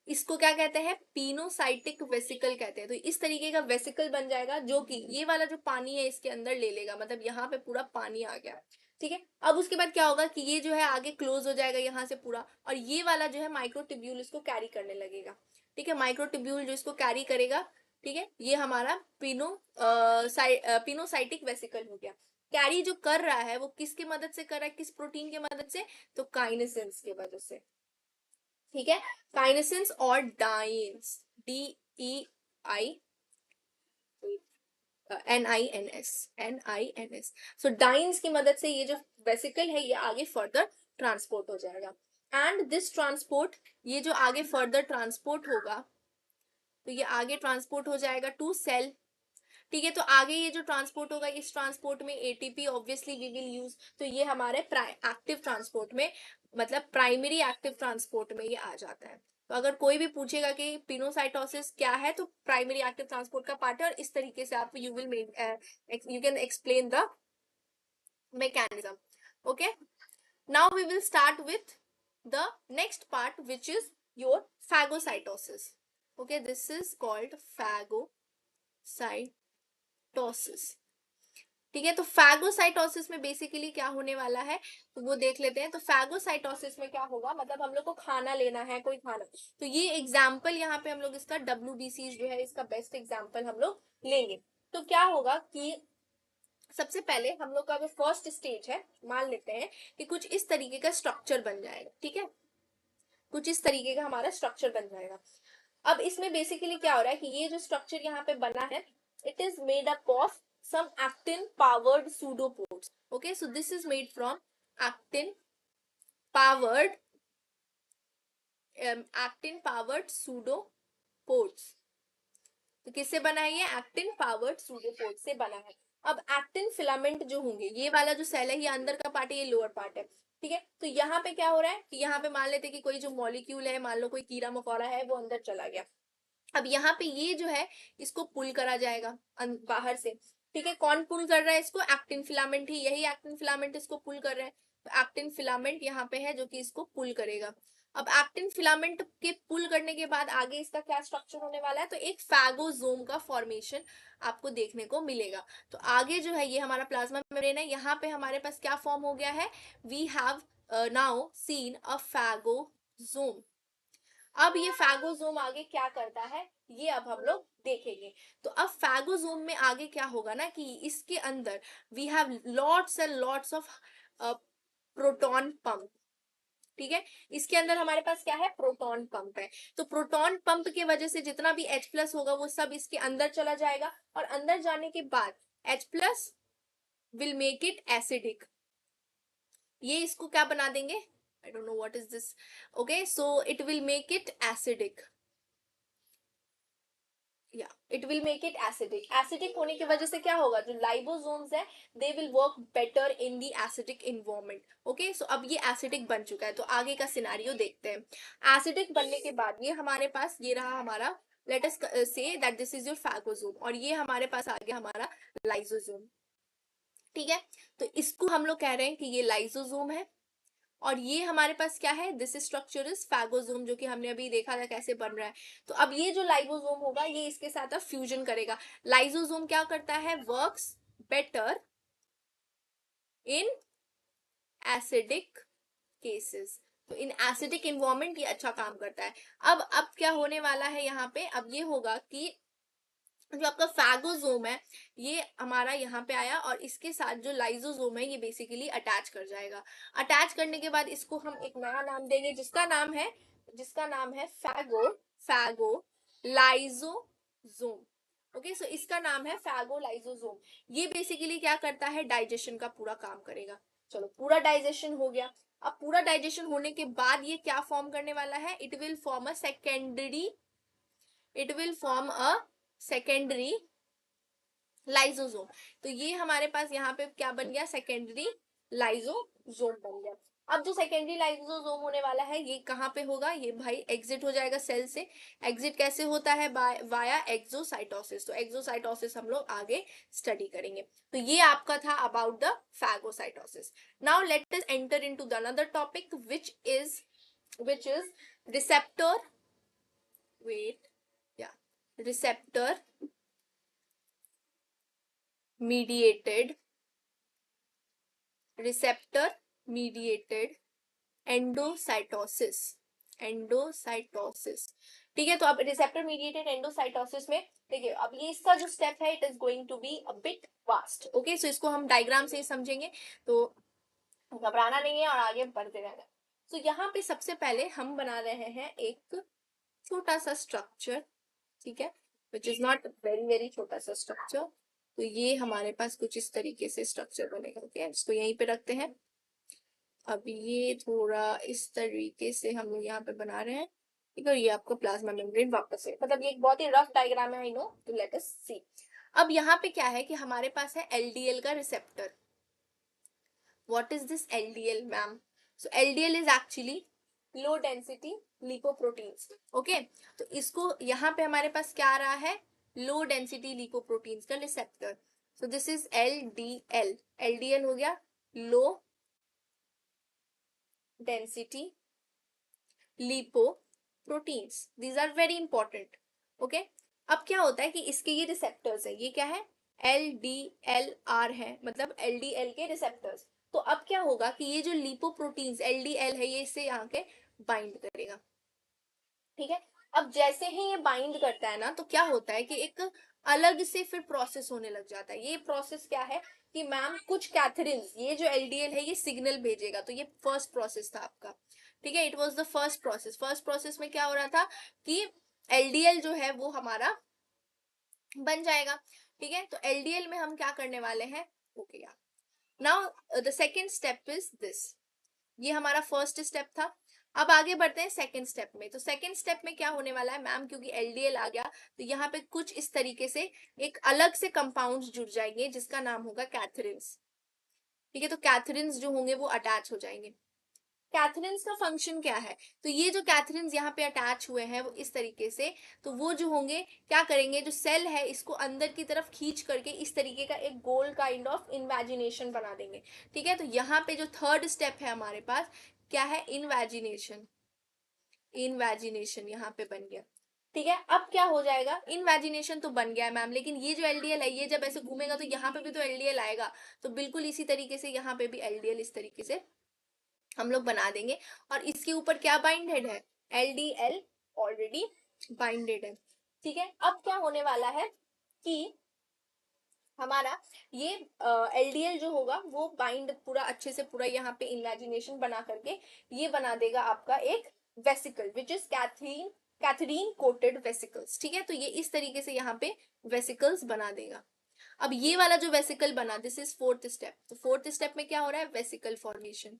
इसको क्या कहते हैं, पिनोसाइटिक वेसिकल कहते हैं। तो इस तरीके का वेसिकल बन जाएगा, जो कि ये वाला जो पानी है इसके अंदर ले लेगा, मतलब यहाँ पे पूरा पानी आ गया। ठीक है, अब उसके बाद क्या होगा कि ये जो है आगे क्लोज हो जाएगा यहाँ से पूरा, और ये वाला जो है माइक्रोट्यूब्यूल इसको कैरी करने लगेगा। ठीक है, माइक्रोट्यूब्यूल जो इसको कैरी करेगा, ठीक है, ये हमारा पिनोसाइटिक वेसिकल हो गया। कैरी जो कर रहा है वो किसकी मदद से कर रहा है, किस प्रोटीन की मदद से, तो काइनेसिन्स की वजह से। ठीक है, काइनेसिन्स और डाइन्स, DEI NINS। सो डाइन्स की मदद से ये जो वेसिकल है ये आगे फर्दर ट्रांसपोर्ट हो जाएगा। एंड दिस ट्रांसपोर्ट, ये जो आगे फर्दर ट्रांसपोर्ट होगा, तो ये आगे ट्रांसपोर्ट हो जाएगा टू सेल। ठीक है, तो आगे ये जो ट्रांसपोर्ट होगा, इस ट्रांसपोर्ट में ATP obviously we will use, तो ये हमारे एक्टिव ट्रांसपोर्ट में, मतलब प्राइमरी एक्टिव ट्रांसपोर्ट में ये आ जाता है। तो अगर कोई भी पूछेगा कि पिनोसाइटोसिस क्या है, तो प्राइमरी एक्टिव ट्रांसपोर्ट का पार्ट है, और इस तरीके से आप you can explain the mechanism. Okay, now we will start with the next part, which is your phagocytosis. Okay, this is called phagocytosis. ठीक है, तो फैगोसाइटोसिस में बेसिकली क्या होने वाला है तो वो देख लेते हैं। तो फैगोसाइटोसिस में क्या होगा, मतलब हम लोग को खाना लेना है, कोई खाना, तो ये एग्जाम्पल यहाँ पे हम लोग इसका WBC जो है इसका बेस्ट एग्जाम्पल हम लोग लेंगे। तो क्या होगा कि सबसे पहले हम लोग का जो फर्स्ट स्टेज है, मान लेते हैं कि कुछ इस तरीके का स्ट्रक्चर बन जाएगा। ठीक है, कुछ इस तरीके का हमारा स्ट्रक्चर बन जाएगा। अब इसमें बेसिकली क्या हो रहा है कि ये जो स्ट्रक्चर यहाँ पे बना है, it is made up of some actin powered pseudopods. Okay, so this is made from actin powered pseudopods. तो किससे बना है, ये एक्टिन पावर्ड सूडोपोड से बना है। अब एक्टिन फिलामेंट जो होंगे, ये वाला जो सेल है ये अंदर का पार्ट है, ये लोअर पार्ट है। ठीक है, तो यहाँ पे क्या हो रहा है कि यहाँ पे मान लेते हैं कि कोई जो मॉलिक्यूल है, मान लो कोई कीड़ा मकोड़ा है, वो अंदर चला गया। अब यहाँ पे ये जो है इसको पुल करा जाएगा बाहर से। ठीक है, कौन पुल कर रहा है इसको, एक्टिन फिलामेंट ही, यही एक्टिन फिलामेंट इसको पुल कर रहा है। तो एक्टिन फिलामेंट यहाँ पे है जो कि इसको पुल करेगा। अब एक्टिन फिलामेंट के पुल करने के बाद आगे इसका क्या स्ट्रक्चर होने वाला है, तो एक फैगोजोम का फॉर्मेशन आपको देखने को मिलेगा। तो आगे जो है ये हमारा प्लाज्मा मेम्ब्रेन है, यहाँ पे हमारे पास क्या फॉर्म हो गया है, we have now seen a phagosome. अब ये फैगोजोम आगे क्या करता है ये अब हम लोग देखेंगे। तो अब फैगोजोम में आगे क्या होगा ना कि इसके अंदर we have lots and lots of proton pump. ठीक है, इसके अंदर हमारे पास क्या है, प्रोटॉन पंप है। तो प्रोटॉन पंप की वजह से जितना भी H+ होगा वो सब इसके अंदर चला जाएगा, और अंदर जाने के बाद H+ will make it acidic. ये इसको क्या बना देंगे, I don't know what is this. Okay, so it will make it acidic. Yeah, it will make it acidic. Acidic होने की वजह से क्या होगा, जो लाइबोसोम्स है they will work better in the acidic environment. Okay, so अब ये एसिडिक बन चुका है, तो आगे का सिनारियो देखते हैं। एसिडिक बनने के बाद ये हमारे पास ये रहा हमारा, लेट अस से that this is your phagosome, और ये हमारे पास आ गया हमारा लाइसोसोम। ठीक है, तो इसको हम लोग कह रहे हैं कि ये लाइसोसोम है, और ये हमारे पास क्या है, दिस स्ट्रक्चर इज फैगोसोम, जो कि हमने अभी देखा था कैसे बन रहा है। तो अब ये जो लाइसोसोम होगा ये इसके साथ अब फ्यूजन करेगा। लाइसोसोम क्या करता है, works better in acidic cases. तो इन एसिडिक इन्वायरमेंट ये अच्छा काम करता है। अब क्या होने वाला है यहाँ पे, अब ये होगा कि जो आपका फैगोसोम है ये हमारा यहाँ पे आया, और इसके साथ जो लाइसोसोम है ये बेसिकली अटैच कर जाएगा। अटैच करने के बाद इसको हम एक नया नाम देंगे, जिसका नाम है फैगो लाइसोसोम। ओके, सो इसका नाम है फैगो लाइसोसोम। ये बेसिकली क्या करता है, डाइजेशन का पूरा काम करेगा। चलो, पूरा डाइजेशन हो गया। अब पूरा डाइजेशन होने के बाद ये क्या फॉर्म करने वाला है, it will form a secondary lysosome. तो ये हमारे पास यहाँ पे क्या बन गया, सेकेंडरी लाइसोसोम बन गया। अब जो सेकेंडरी लाइसोसोम होने वाला है ये कहाँ पे होगा, ये भाई एग्जिट हो जाएगा सेल से। एग्जिट कैसे होता है, वाया एक्सोसाइटोसिस। तो एक्सोसाइटोसिस हम लोग आगे स्टडी करेंगे। तो ये आपका था about the phagocytosis. Now let us enter into the another topic which is receptor receptor mediated endocytosis. ठीक है, तो अब रिसेप्टर मीडिएटेड एंडोसाइटोसिस में देखिए, अब ये इसका जो स्टेप है it is going to be a bit vast. Okay, so इसको हम डायग्राम से ही समझेंगे, तो घबराना नहीं है और आगे बढ़ते रहना। तो यहाँ पे सबसे पहले हम बना रहे हैं एक छोटा सा स्ट्रक्चर, ठीक है, which is not very very छोटा सा स्ट्रक्चर। तो ये हमारे पास कुछ इस तरीके से स्ट्रक्चर बनेगा। ओके, इसको यहीं पे रखते हैं। अब ये थोड़ा इस तरीके से हम लोग यहाँ पे बना रहे हैं, ठीक है। ये आपको प्लाज्मा मेम्ब्रेन वापस से, मतलब ये एक बहुत ही रफ डायग्राम है, आई नो, तो लेट अस सी। अब यहाँ पे क्या है कि हमारे पास है एलडीएल का receptor. What is this LDL ma'am, so LDL is actually low density lipoproteins. Okay, तो इसको यहाँ पे हमारे पास क्या आ रहा है, लो डेंसिटी लिपोप्रोटीन्स का receptor. So this is LDL. LDL हो गया low density lipoproteins, these are very important. Okay, अब क्या होता है कि इसके ये रिसेप्टर्स है, ये क्या है, LDLR है, मतलब LDL के रिसेप्टर्स। तो अब क्या होगा कि ये जो लिपोप्रोटीन्स LDL है ये इससे यहाँ के बाइंड करेगा। ठीक है, अब जैसे ही ये बाइंड करता है ना, तो क्या होता है कि एक अलग से फिर प्रोसेस होने लग जाता है। ये प्रोसेस क्या है कि मैम कुछ कैथरीन्स, ये जो LDL है ये सिग्नल भेजेगा। तो ये फर्स्ट प्रोसेस था आपका, ठीक है, it was the first process. First process में क्या हो रहा था कि LDL जो है वो हमारा बन जाएगा। ठीक है, तो LDL में हम क्या करने वाले हैं, ओके यार, now the second step is this. ये हमारा फर्स्ट स्टेप था। अब आगे बढ़ते हैं सेकेंड स्टेप में। तो सेकेंड स्टेप में क्या होने वाला है मैम, क्योंकि LDL आ गया तो यहाँ पे कुछ इस तरीके से एक अलग से कंपाउंड जुड़ जाएंगे जिसका नाम होगा कैथरीन्स। ठीक है, तो कैथरीन्स जो होंगे वो अटैच हो जाएंगे। कैथरीन्स का फंक्शन क्या है, तो ये जो कैथरीन्स यहाँ पे अटैच हुए हैं वो इस तरीके से, तो वो जो होंगे क्या करेंगे, जो सेल है इसको अंदर की तरफ खींच करके इस तरीके का एक गोल काइंड ऑफ इन्वेजिनेशन बना देंगे। ठीक है, तो यहाँ पे जो थर्ड स्टेप है हमारे पास क्या है, इन्वेजिनेशन। यहाँ पे बन गया। ठीक है, अब क्या हो जाएगा, इन्वेजिनेशन तो बन गया है मैम, लेकिन ये जो LDL है ये जब ऐसे घूमेगा तो यहाँ पे भी तो LDL आएगा। तो बिल्कुल इसी तरीके से यहाँ पे भी LDL इस तरीके से हम लोग बना देंगे, और इसके ऊपर क्या बाइंडेड है, LDL ऑलरेडी बाइंडेड है। ठीक है, अब क्या होने वाला है कि हमारा ये LDL जो होगा वो बाइंड पूरा अच्छे से पूरा यहाँ पे इमेजिनेशन बना करके ये बना देगा आपका एक vesicle, which is clathrin coated vesicles. ठीक है, तो ये इस तरीके से यहाँ पे वेसिकल्स बना देगा। अब ये वाला जो वेसिकल बना, दिस इज फोर्थ स्टेप। तो फोर्थ स्टेप में क्या हो रहा है, वेसिकल फॉर्मेशन।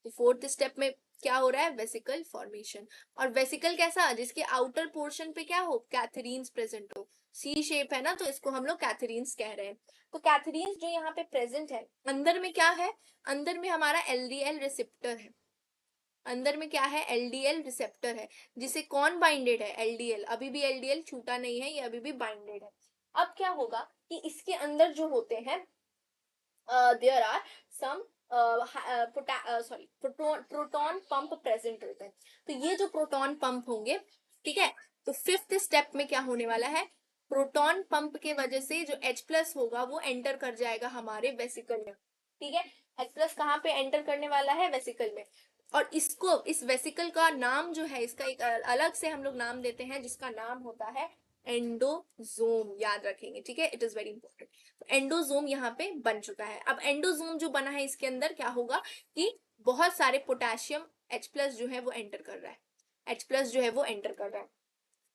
तो फोर्थ स्टेप में क्या हो रहा है, वेसिकल फॉर्मेशन। और वेसिकल कैसा, जिसके आउटर पोर्शन पे क्या हो, कैथरीन्स प्रेजेंट हो, सी शेप है ना, तो इसको हम लोग कैथरीन्स कह रहे हैं। तो कैथरीन्स जो यहाँ पे प्रेजेंट है, अंदर में क्या है, अंदर में हमारा एलडीएल रिसेप्टर है, अंदर में क्या है, एलडीएल रिसेप्टर है, जिसे कौन बाइंडेड है, एलडीएल, अभी भी एलडीएल छूटा नहीं है, ये अभी भी बाइंडेड है। अब क्या होगा कि इसके अंदर जो होते हैं, there are some proton pump present होते हैं। तो ये जो प्रोटॉन पंप होंगे, ठीक है, तो फिफ्थ स्टेप में क्या होने वाला है, प्रोटॉन पंप के वजह से जो H प्लस होगा वो एंटर कर जाएगा हमारे वेसिकल में, ठीक है। H प्लस कहाँ पे एंटर करने वाला है, वेसिकल में। और इसको, इस वेसिकल का नाम जो है, इसका एक अलग से हम लोग नाम देते हैं, जिसका नाम होता है एंडोजोम, याद रखेंगे, ठीक है, इट इज वेरी इंपॉर्टेंट। तो एंडोजोम यहाँ पे बन चुका है। अब एंडोजोम जो बना है, इसके अंदर क्या होगा कि बहुत सारे पोटेशियम H प्लस जो है वो एंटर कर रहा है, H प्लस जो है वो एंटर कर रहा है।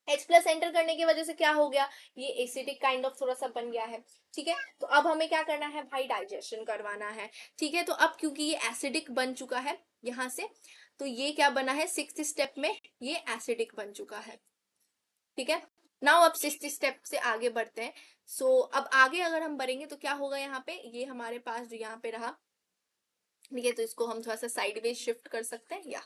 H प्लस एंटर करने की वजह से क्या हो गया, ये एसिडिक काइंड ऑफ थोड़ा सा बन गया है, ठीक है। तो अब हमें क्या करना है भाई, डाइजेशन करवाना है, ठीक है। तो अब क्योंकि ये एसिडिक बन चुका है यहाँ से, तो ये क्या बना है, सिक्स्थ स्टेप में ये एसिडिक बन चुका है, ठीक है। नाउ अब सिक्स्थ स्टेप से आगे बढ़ते हैं। अब आगे अगर हम बढ़ेंगे तो क्या होगा, यहाँ पे ये हमारे पास जो यहाँ पे रहा, ठीक है, तो इसको हम थोड़ा सा साइडवेज शिफ्ट कर सकते हैं, या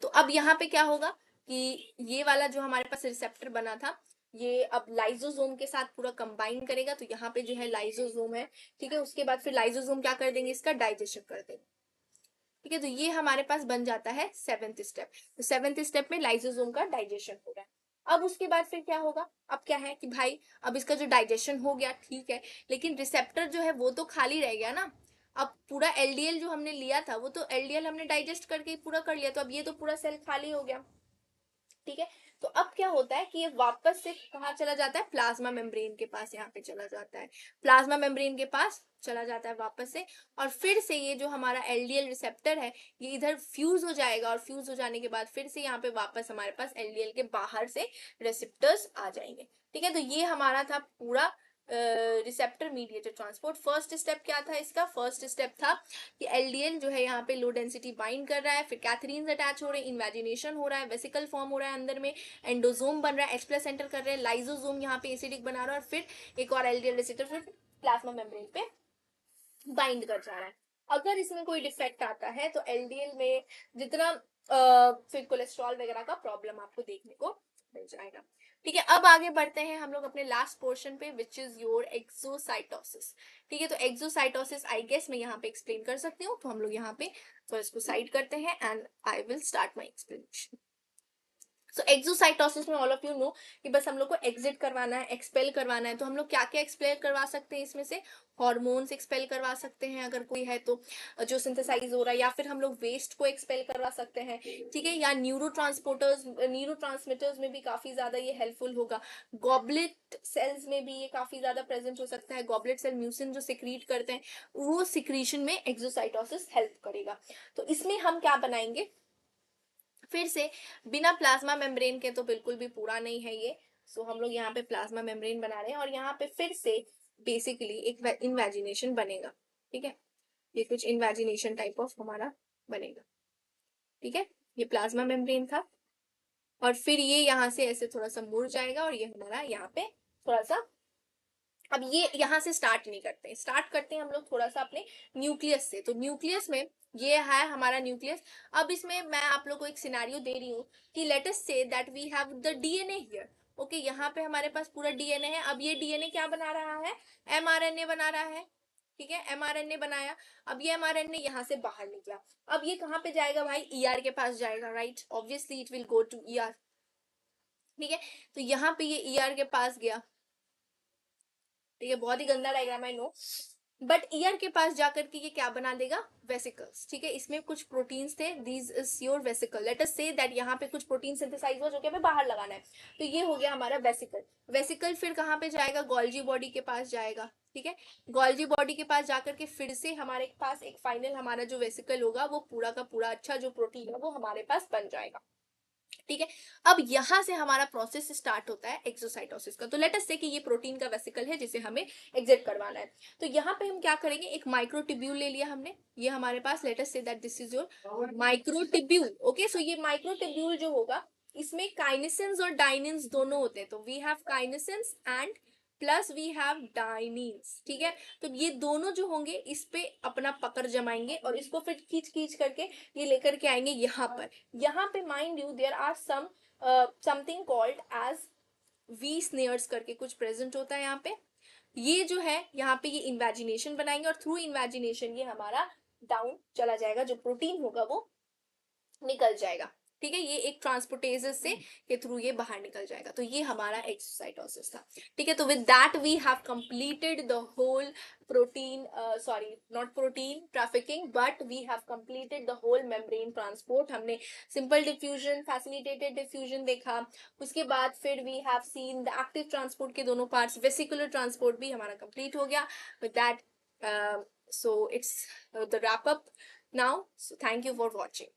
तो अब यहाँ पे क्या होगा कि ये वाला जो हमारे पास रिसेप्टर बना था, ये अब लाइजोसोम के साथ पूरा कंबाइन करेगा, तो यहाँ पे जो है लाइजोसोम है, ठीक है। उसके बाद फिर लाइजोसोम क्या कर देंगे, इसका डाइजेशन कर देंगे, ठीक है। तो ये हमारे पास बन जाता है सेवेंथ स्टेप। तो सेवेंथ स्टेप में लाइजोसोम का डाइजेशन हो रहा है। अब उसके बाद फिर क्या होगा, अब क्या है कि भाई, अब इसका जो डाइजेशन हो गया, ठीक है, लेकिन रिसेप्टर जो है वो तो खाली रह गया ना। अब पूरा एलडीएल जो हमने लिया था, वो तो एलडीएल हमने डाइजेस्ट करके पूरा कर लिया, तो अब ये तो पूरा सेल खाली हो गया, ठीक है। तो अब क्या होता है कि ये वापस से कहाँ चला जाता है, प्लाज्मा मेम्ब्रेन के पास, यहाँ पे चला जाता है, प्लाज्मा मेम्ब्रेन के पास चला जाता है वापस से। और फिर से ये जो हमारा एलडीएल रिसेप्टर है, ये इधर फ्यूज हो जाएगा, और फ्यूज हो जाने के बाद फिर से यहाँ पे वापस हमारे पास एलडीएल के बाहर से रिसेप्टर्स आ जाएंगे, ठीक है। तो ये हमारा था पूरा receptor mediated transport. First step क्या था इसका, फर्स्ट स्टेप था कि एलडीएल जो है यहाँ पे लो डेंसिटी बाइंड कर रहा है, फिर कैथरीन्स अटैच हो रहे हैं, इन्वेजिनेशन हो रहा है, वेसिकल फॉर्म हो रहा है अंदर में, एंडोजोम बन रहा है, H प्लस एंटर कर रहे हैं, लाइजोसोम यहाँ पे एसिडिक बना रहा है, और फिर एक और एलडीएल रिसेप्टर फिर प्लाज्मा मेम्ब्रेन पे बाइंड कर जा रहा है। अगर इसमें कोई डिफेक्ट आता है तो एलडीएल में जितना फिर कोलेस्ट्रॉल वगैरह का प्रॉब्लम आपको देखने को मिल जाएगा, ठीक है। अब आगे बढ़ते हैं हम लोग अपने लास्ट पोर्शन पे, विच इज योर एक्सोसाइटोसिस, ठीक है। तो एक्सोसाइटोसिस आई गेस मैं यहाँ पे एक्सप्लेन कर सकती हूँ, तो हम लोग यहाँ पे तो इसको साइड करते हैं and I will start my explanation. So exocytosis में ऑल ऑफ यू नो कि बस हम लोग को एग्जिट करवाना है, एक्सपेल करवाना है। तो हम लोग क्या क्या एक्सपेल करवा सकते हैं, इसमें से हॉर्मोन्स एक्सपेल करवा सकते हैं अगर कोई है तो, जो सिंथेसाइज हो रहा है, या फिर हम लोग वेस्ट को एक्सपेल करवा सकते हैं, ठीक है, या न्यूरो ट्रांसमीटर्स में भी काफी ज्यादा ये हेल्पफुल होगा। गॉबलेट सेल्स में भी ये काफी ज्यादा प्रेजेंट हो सकता है, गॉबलेट सेल म्यूसिन जो सिक्रीट करते हैं, वो सिक्रीशन में एक्सोसाइटोसिस हेल्प करेगा। तो इसमें हम क्या बनाएंगे, फिर से बिना प्लाज्मा मेम्ब्रेन के तो बिल्कुल भी पूरा नहीं है ये। हम लोग यहाँ पे प्लाज्मा मेम्ब्रेन बना रहे हैं, और यहाँ पे फिर से बेसिकली एक इन्वेजिनेशन बनेगा, ठीक है। ये कुछ इन्वेजिनेशन टाइप ऑफ हमारा बनेगा, ठीक है। ये प्लाज्मा मेम्ब्रेन था, और फिर ये यहाँ से ऐसे थोड़ा सा मुड़ जाएगा, और ये हमारा यहाँ पे थोड़ा सा, अब ये यहाँ से स्टार्ट नहीं करते, स्टार्ट करते हैं हम लोग थोड़ा सा अपने न्यूक्लियस से। तो न्यूक्लियस में ये है हमारा न्यूक्लियस। अब इसमें मैं आप लोग को एक सिनेरियो दे रही हूँ कि लेट अस से that we have the DNA here, okay, यहाँ पे हमारे पास पूरा डीएनए है। अब ये डीएनए क्या बना रहा है, एमआरएनए बना रहा है, ठीक है, एमआरएनए बनाया। अब ये एमआरएनए यहाँ से बाहर निकला, अब ये कहाँ पे जाएगा भाई, ईआर के पास जाएगा, right, obviously it will go to ER, ठीक है। तो यहाँ पे ये ईआर के पास गया, ठीक है, बहुत ही गंदा डायग्राम है, नो, बट ईयर के पास जाकर के ये क्या बना देगा, वेसिकल्स, ठीक है। इसमें कुछ प्रोटीन्स थे, this is your vesicle, late us say that यहाँ पे कुछ प्रोटीन सिंथेसाइज हुआ जो कि हमें बाहर लगाना है, तो ये हो गया हमारा वेसिकल। वेसिकल फिर कहाँ पे जाएगा, गोल्जी बॉडी के पास जाएगा, ठीक है। गोल्जी बॉडी के पास जाकर के फिर से हमारे पास एक फाइनल हमारा जो वेसिकल होगा, वो पूरा का पूरा अच्छा जो प्रोटीन है वो हमारे पास बन जाएगा, ठीक है। अब यहाँ से हमारा प्रोसेस स्टार्ट होता है एक्सोसाइटोसिस का। तो लेट अस से कि ये प्रोटीन का वेसिकल है जिसे हमें एग्जिट करवाना है। तो यहाँ पे हम क्या करेंगे, एक माइक्रोट्यूब्यूल ले लिया हमने, ये हमारे पास, लेट अस से that this is your microtubule. Okay, so ये माइक्रोट्यूब्यूल जो होगा इसमें काइनेसिन्स और डाइनिन्स दोनों होते हैं। तो we have kinesins and plus we have dyneins, ठीक है। तो ये दोनों जो होंगे इस पे अपना पकड़ जमाएंगे और इसको फिर खींच खींच करके ये लेकर के आएंगे यहाँ पर। यहाँ पे mind you there are something called as v snares करके कुछ प्रेजेंट होता है यहाँ पे। ये जो है यहाँ पे ये इन्वेजिनेशन बनाएंगे और थ्रू इन्वेजिनेशन ये हमारा डाउन चला जाएगा, जो प्रोटीन होगा वो निकल जाएगा, ठीक है। ये एक ट्रांसपोर्टेजेस से के थ्रू ये बाहर निकल जाएगा। तो ये हमारा एक्सोसाइटोसिस था, ठीक है। तो with that we have completed the whole protein, sorry not protein trafficking, but we have completed the whole membrane transport. हमने सिंपल डिफ्यूजन, फैसिलिटेटेड डिफ्यूजन देखा, उसके बाद फिर we have seen the active transport के दोनों पार्ट्स, वेसिकुलर ट्रांसपोर्ट भी हमारा complete हो गया। With that so it's the wrap up now, so thank you for watching.